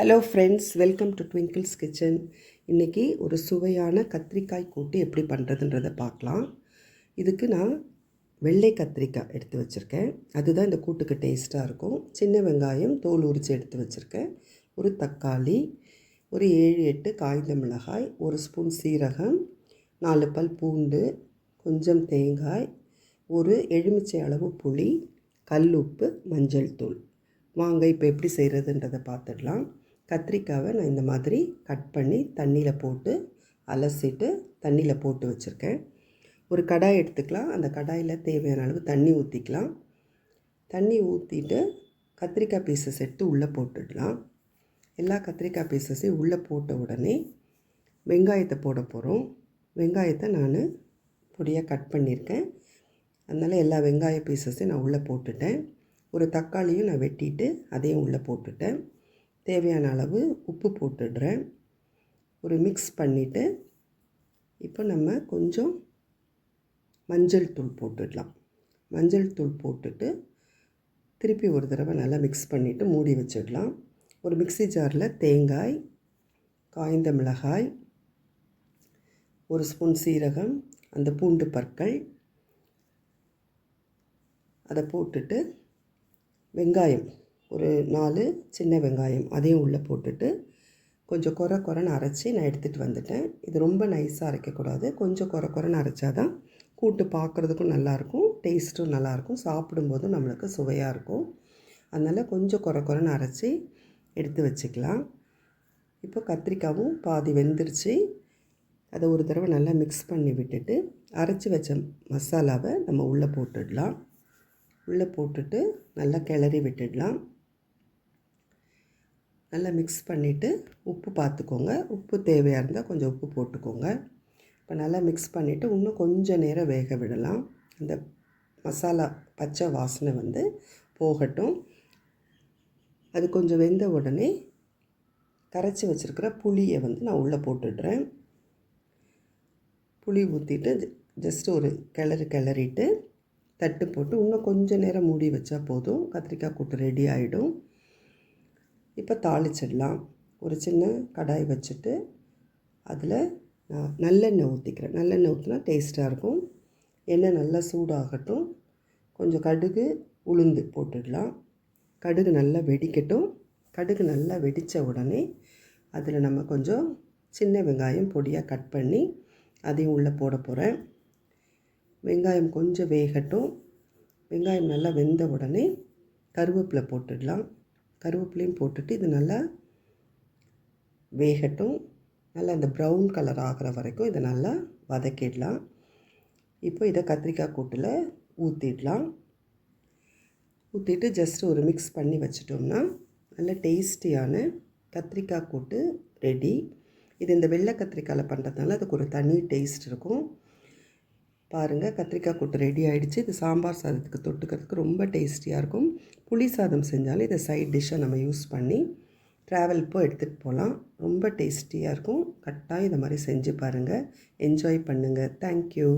Hello friends, welcome to twinkles kitchen. இன்றைக்கி ஒரு சுவையான கத்திரிக்காய் கூட்டு எப்படி பண்ணுறதுன்றதை பார்க்கலாம். இதுக்கு நான் வெள்ளை கத்திரிக்காய் எடுத்து வச்சுருக்கேன். அதுதான் இந்த கூட்டுக்கு டேஸ்ட்டாக இருக்கும். சின்ன வெங்காயம் தோல் உரித்து எடுத்து வச்சுருக்கேன். ஒரு தக்காளி, ஒரு 7-8 காய்ந்த மிளகாய், ஒரு ஸ்பூன் சீரகம், 4 பல் பூண்டு, கொஞ்சம் தேங்காய், ஒரு எலுமிச்சை அளவு புளி, கல் உப்பு, மஞ்சள் தூள். வாங்க இப்போ எப்படி செய்கிறதுன்றதை பார்த்துடலாம். கத்திரிக்காவை நான் இந்த மாதிரி கட் பண்ணி தண்ணியில் போட்டு அலசிட்டு தண்ணியில் போட்டு வச்சுருக்கேன். ஒரு கடாய் எடுத்துக்கலாம். அந்த கடாயில் தேவையான அளவு தண்ணி ஊற்றிக்கலாம். தண்ணி ஊற்றிட்டு கத்திரிக்காய் பீசஸ் எடுத்து உள்ளே போட்டுடலாம். எல்லா கத்திரிக்காய் பீசஸையும் உள்ளே போட்ட உடனே வெங்காயத்தை போட போகிறோம். வெங்காயத்தை நான் பொடியாக கட் பண்ணியிருக்கேன். அதனால் எல்லா வெங்காய பீசஸையும் நான் உள்ளே போட்டுட்டேன். ஒரு தக்காளியும் நான் வெட்டிட்டு அதையும் உள்ளே போட்டுட்டேன். தேவையான அளவு உப்பு போட்டுடுறேன். ஒரு மிக்ஸ் பண்ணிவிட்டு இப்போ நம்ம கொஞ்சம் மஞ்சள் தூள் போட்டுடலாம். மஞ்சள் தூள் போட்டுட்டு திருப்பி ஒரு தடவை நல்லா மிக்ஸ் பண்ணிவிட்டு மூடி வச்சிடலாம். ஒரு மிக்ஸி ஜாரில் தேங்காய், காய்ந்த மிளகாய், ஒரு ஸ்பூன் சீரகம், அந்த பூண்டு பற்கள் அதை போட்டுட்டு வெங்காயம் ஒரு 4 சின்ன வெங்காயம் அதையும் உள்ளே போட்டுட்டு கொஞ்சம் குறைன்னு அரைச்சி நான் எடுத்துகிட்டு வந்துட்டேன். இது ரொம்ப நைஸாக அரைக்கக்கூடாது. கொஞ்சம் குறைன்னு அரைச்சா தான் கூட்டு பார்க்குறதுக்கும் நல்லாயிருக்கும், டேஸ்ட்டும் நல்லாயிருக்கும், சாப்பிடும்போதும் நம்மளுக்கு சுவையாக இருக்கும். அதனால் கொஞ்சம் குறைன்னு அரைச்சி எடுத்து வச்சுக்கலாம். இப்போ கத்திரிக்காவும் பாதி வெந்துருச்சு. அதை ஒரு தடவை நல்லா மிக்ஸ் பண்ணி விட்டுட்டு அரைச்சி வச்ச மசாலாவை நம்ம உள்ளே போட்டுடலாம். உள்ளே போட்டுட்டு நல்லா கிளறி விட்டுடலாம். நல்லா மிக்ஸ் பண்ணிவிட்டு உப்பு பார்த்துக்கோங்க. உப்பு தேவையாக இருந்தால் கொஞ்சம் உப்பு போட்டுக்கோங்க. இப்போ நல்லா மிக்ஸ் பண்ணிவிட்டு இன்னும் கொஞ்சம் நேரம் வேக விடலாம். இந்த மசாலா பச்சை வாசனை போகட்டும். அது கொஞ்சம் வெந்த உடனே கரைச்சி வச்சுருக்கிற புளியை நான் உள்ளே போட்டுடுறேன். புளி ஊற்றிட்டு ஜஸ்ட்டு ஒரு கிளறிட்டு தட்டு போட்டு இன்னும் கொஞ்சம் நேரம் மூடி வச்சா போதும். கத்திரிக்காய் கூட்டு ரெடி ஆகிடும். இப்போ தாளிச்சிடலாம். ஒரு சின்ன கடாய் வச்சுட்டு அதில் நான் நல்லெண்ணெய் ஊற்றிக்கிறேன். நல்லெண்ணெய் ஊற்றினா டேஸ்ட்டாக இருக்கும். எண்ணெய் நல்லா சூடாகட்டும். கொஞ்சம் கடுகு, உளுந்து போட்டுடலாம். கடுகு நல்லா வெடிக்கட்டும். கடுகு நல்லா வெடித்த உடனே அதில் நம்ம கொஞ்சம் சின்ன வெங்காயம் பொடியாக கட் பண்ணி அதையும் உள்ளே போட போகிறேன். வெங்காயம் கொஞ்சம் வேகட்டும். வெங்காயம் நல்லா வெந்த உடனே கருவேப்பிலை போட்டுடலாம். கருவேப்பிலையும் போட்டுட்டு இது நல்லா வேகட்டும். நல்லா இந்த ப்ரௌன் கலர் ஆகிற வரைக்கும் இதை நல்லா வதக்கிடலாம். இப்போ இதை கத்திரிக்காய் கூட்டில் ஊற்றிடலாம். ஊற்றிட்டு ஜஸ்ட் ஒரு மிக்ஸ் பண்ணி வச்சிட்டோம்னா நல்ல டேஸ்டியான கத்திரிக்காய் கூட்டு ரெடி. இது இந்த வெள்ளை கத்திரிக்காயில் பண்ணுறதுனால அதுக்கு ஒரு தனி டேஸ்ட் இருக்கும். பாருங்கள், கத்திரிக்காய் கூட்டு ரெடி ஆகிடுச்சு. இது சாம்பார் சாதத்துக்கு தொட்டுக்கிறதுக்கு ரொம்ப டேஸ்டியாக இருக்கும். புளி சாதம் செஞ்சாலும் இதை சைட் டிஷ்ஷாக நம்ம யூஸ் பண்ணி ட்ராவல் இப்போ எடுத்துகிட்டு போகலாம். ரொம்ப டேஸ்டியாக இருக்கும். கட்டாயம் இதை மாதிரி செஞ்சு பாருங்கள். என்ஜாய் பண்ணுங்கள். தேங்க்யூ.